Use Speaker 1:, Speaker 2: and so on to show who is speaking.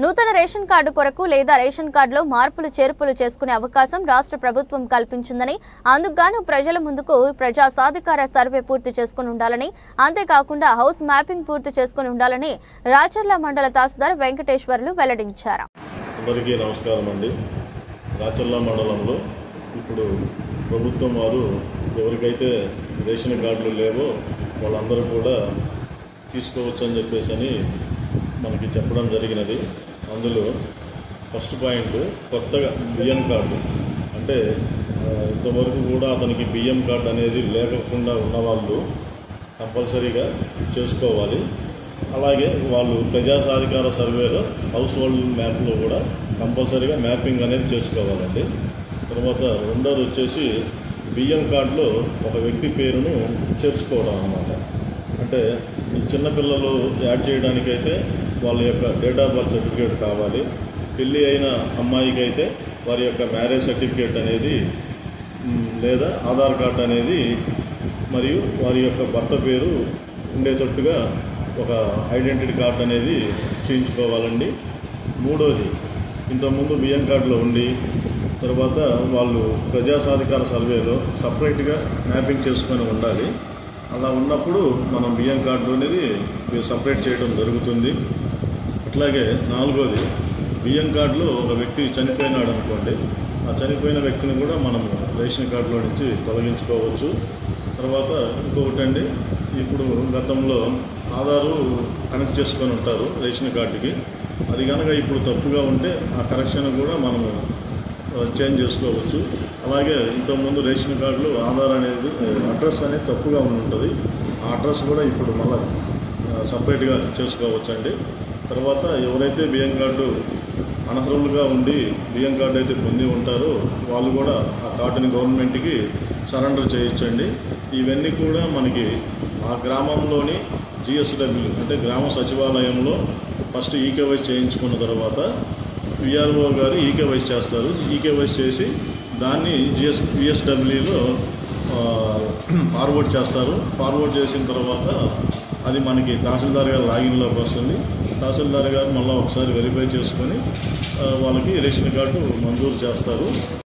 Speaker 1: నూతన ration card కొరకు లేదా రేషన్ కార్డులో మార్పులు చేర్పులు చేసుకునే అవకాశం రాష్ట్ర ప్రభుత్వం కల్పించిందని, అందుకుగాను ప్రజల ముందుకు ప్రజా సాధికార సర్వే పూర్తి చేసుకుని ఉండాలని, అంతేకాకుండా హౌస్ మ్యాపింగ్ పూర్తి చేసుకుని ఉండాలని రాచర్ల మండల తహసీల్దార్ వెంకటేశ్వర్లు వెల్లడించారు.
Speaker 2: అందరికీ నమస్కారం అండి. రాచర్ల మండలంలో ఇప్పుడు ప్రభుత్వం వారు ఎవరికైతే రేషన్ కార్డులు లేవో వాళ్ళందరూ కూడా తీసుకోవచ్చు అని చెప్పేసి మనకి చెప్పడం జరిగినది. అందులో ఫస్ట్ పాయింట్ కొత్తగా బియ్యం కార్డు అంటే ఇంతవరకు కూడా అతనికి బియ్యం కార్డు అనేది లేకుండా ఉన్నవాళ్ళు కంపల్సరీగా చేసుకోవాలి. అలాగే వాళ్ళు ప్రజా సాధికార సర్వేలో హౌస్ హోల్డ్ మ్యాప్లో కూడా కంపల్సరీగా మ్యాపింగ్ అనేది చేసుకోవాలండి. తర్వాత రెండోది వచ్చేసి బియ్యం కార్డులో ఒక వ్యక్తి పేరును చేర్చుకోవడం అన్నమాట. అంటే ఈ చిన్నపిల్లలు యాడ్ చేయడానికైతే వాళ్ళ యొక్క డేట్ ఆఫ్ బర్త్ సర్టిఫికేట్ కావాలి. పెళ్ళి అయిన అమ్మాయికి అయితే వారి యొక్క మ్యారేజ్ సర్టిఫికేట్ అనేది లేదా ఆధార్ కార్డు అనేది మరియు వారి యొక్క భర్త పేరు ఉండేటట్టుగా ఒక ఐడెంటిటీ కార్డు అనేది చేయించుకోవాలండి. మూడోది ఇంతకుముందు బియ్యం కార్డులో ఉండి తర్వాత వాళ్ళు ప్రజా సాధికార సర్వేలో సపరేట్గా మ్యాపింగ్ చేసుకొని ఉండాలి. అలా ఉన్నప్పుడు మనం బియ్యం కార్డు అనేది సపరేట్ చేయడం జరుగుతుంది. అట్లాగే నాలుగోది బియ్యం కార్డులో ఒక వ్యక్తి చనిపోయినాడు అనుకోండి, ఆ చనిపోయిన వ్యక్తిని కూడా మనం రేషన్ కార్డులో నుంచి తొలగించుకోవచ్చు. తర్వాత ఇంకొకటి అండి, ఇప్పుడు గతంలో ఆధారు కనెక్ట్ చేసుకొని ఉంటారు రేషన్ కార్డుకి, అది కనుక ఇప్పుడు తప్పుగా ఉంటే ఆ కరెక్షన్ కూడా మనము చేంజ్ చేసుకోవచ్చు. అలాగే ఇంతకుముందు రేషన్ కార్డులో ఆధార్ అనేది అడ్రస్ అనేది తప్పుగా ఉంటుంది, ఆ అడ్రస్ కూడా ఇప్పుడు మళ్ళీ సపరేట్గా చేసుకోవచ్చండి. తర్వాత ఎవరైతే బియ్యం కార్డు అనర్హులుగా ఉండి బియ్యం కార్డు అయితే పొంది ఉంటారో వాళ్ళు కూడా ఆ కార్డుని గవర్నమెంట్కి సరెండర్ చేయొచ్చండి. ఇవన్నీ కూడా మనకి ఆ గ్రామంలోని GSW అంటే గ్రామ సచివాలయంలో ఫస్ట్ ఈకేవైసీ చేయించుకున్న తర్వాత VRO గారు ఈకేవైసీ చేస్తారు. ఈకేవైసీ చేసి దాన్ని VSWలో ఫార్వర్డ్ చేస్తారు. ఫార్వర్డ్ చేసిన తర్వాత అది మనకి తహసీల్దార్ గారు లాగిన్లోకి వస్తుంది. తహసీల్దార్ గారు మళ్ళీ ఒకసారి వెరిఫై చేసుకొని వాళ్ళకి రేషన్ కార్డు మంజూరు చేస్తారు.